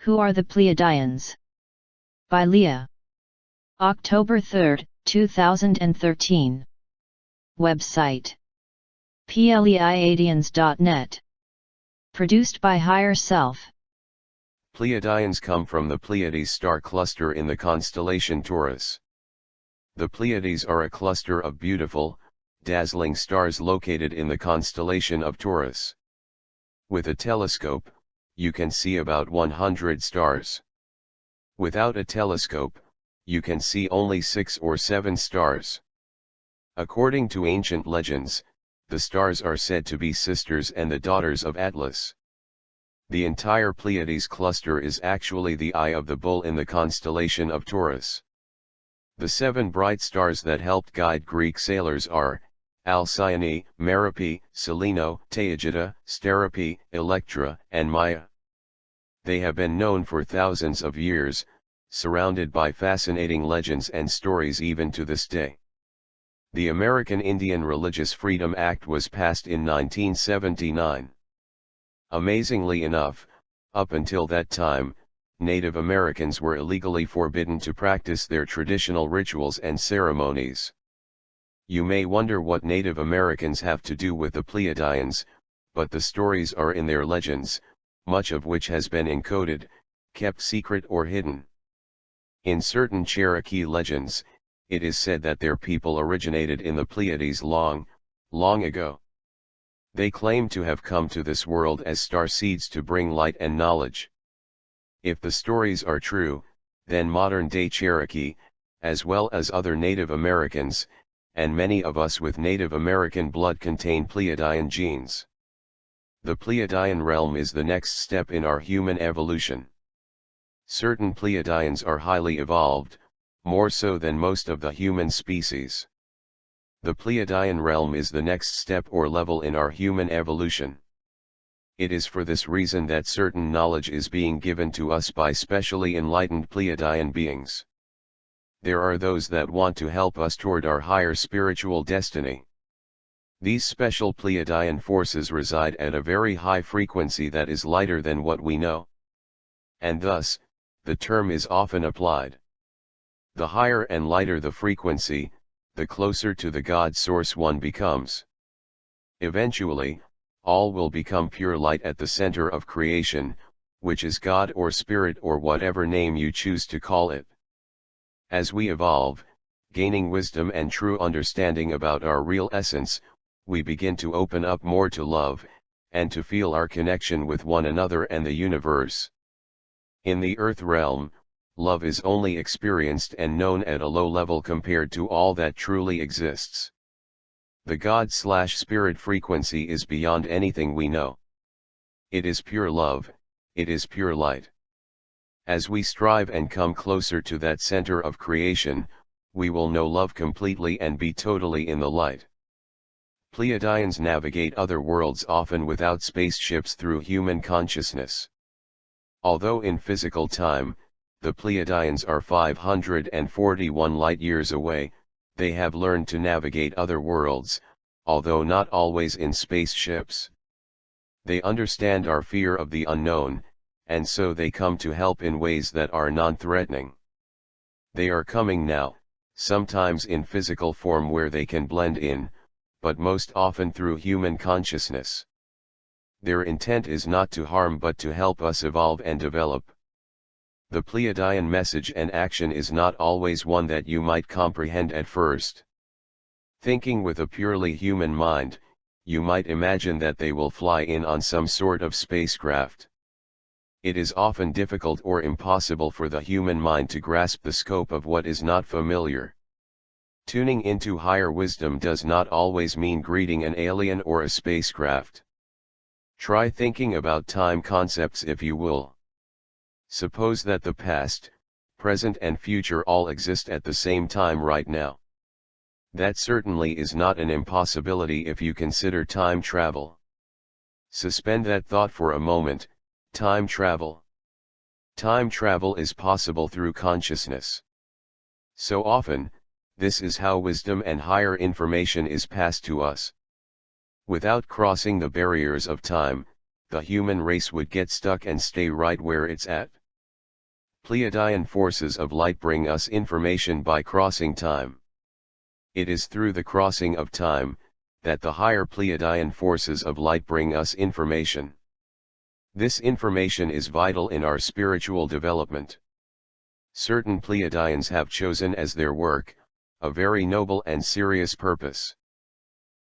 Who are the Pleiadians? By Leah. October 3, 2013. Website: Pleiadians.net. Produced by Higher Self. Pleiadians come from the Pleiades star cluster in the constellation Taurus. The Pleiades are a cluster of beautiful, dazzling stars located in the constellation of Taurus. With a telescope, you can see about 100 stars. Without a telescope, you can see only 6 or 7 stars. According to ancient legends, the stars are said to be sisters and the daughters of Atlas. The entire Pleiades cluster is actually the eye of the bull in the constellation of Taurus. The 7 bright stars that helped guide Greek sailors are Alcyone, Merope, Seleno, Tayagita, Sterope, Electra, and Maia. They have been known for thousands of years, surrounded by fascinating legends and stories even to this day. The American Indian Religious Freedom Act was passed in 1979. Amazingly enough, up until that time, Native Americans were illegally forbidden to practice their traditional rituals and ceremonies. You may wonder what Native Americans have to do with the Pleiadians, but the stories are in their legends, much of which has been encoded, kept secret or hidden. In certain Cherokee legends, it is said that their people originated in the Pleiades long, long ago. They claim to have come to this world as star seeds to bring light and knowledge. If the stories are true, then modern-day Cherokee, as well as other Native Americans, and many of us with Native American blood contain Pleiadian genes. The Pleiadian realm is the next step in our human evolution. Certain Pleiadians are highly evolved, more so than most of the human species. The Pleiadian realm is the next step or level in our human evolution. It is for this reason that certain knowledge is being given to us by specially enlightened Pleiadian beings. There are those that want to help us toward our higher spiritual destiny. These special Pleiadian forces reside at a very high frequency that is lighter than what we know. And thus, the term is often applied. The higher and lighter the frequency, the closer to the God source one becomes. Eventually, all will become pure light at the center of creation, which is God or Spirit or whatever name you choose to call it. As we evolve, gaining wisdom and true understanding about our real essence, we begin to open up more to love, and to feel our connection with one another and the universe. In the earth realm, love is only experienced and known at a low level compared to all that truly exists. The God/Spirit frequency is beyond anything we know. It is pure love, it is pure light. As we strive and come closer to that center of creation, we will know love completely and be totally in the light. Pleiadians navigate other worlds often without spaceships through human consciousness. Although in physical time, the Pleiadians are 541 light-years away, they have learned to navigate other worlds, although not always in spaceships. They understand our fear of the unknown, and so they come to help in ways that are non-threatening. They are coming now, sometimes in physical form where they can blend in, but most often through human consciousness. Their intent is not to harm but to help us evolve and develop. The Pleiadian message and action is not always one that you might comprehend at first. Thinking with a purely human mind, you might imagine that they will fly in on some sort of spacecraft. It is often difficult or impossible for the human mind to grasp the scope of what is not familiar. Tuning into higher wisdom does not always mean greeting an alien or a spacecraft. Try thinking about time concepts if you will. Suppose that the past, present and future all exist at the same time right now. That certainly is not an impossibility if you consider time travel. Suspend that thought for a moment. Time travel. Time travel is possible through consciousness. So often, this is how wisdom and higher information is passed to us. Without crossing the barriers of time, the human race would get stuck and stay right where it's at. Pleiadian forces of light bring us information by crossing time. It is through the crossing of time that the higher Pleiadian forces of light bring us information. This information is vital in our spiritual development. Certain Pleiadians have chosen as their work a very noble and serious purpose.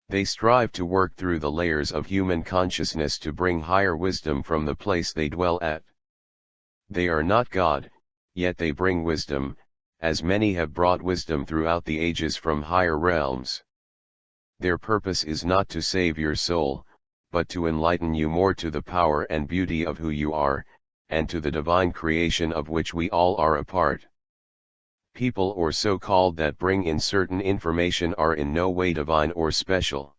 They strive to work through the layers of human consciousness to bring higher wisdom from the place they dwell at. They are not God, yet they bring wisdom, as many have brought wisdom throughout the ages from higher realms. Their purpose is not to save your soul, but to enlighten you more to the power and beauty of who you are, and to the divine creation of which we all are a part. People or so-called that bring in certain information are in no way divine or special.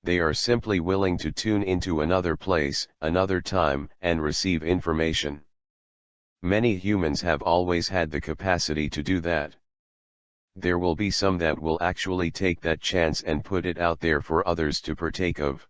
They are simply willing to tune into another place, another time, and receive information. Many humans have always had the capacity to do that. There will be some that will actually take that chance and put it out there for others to partake of.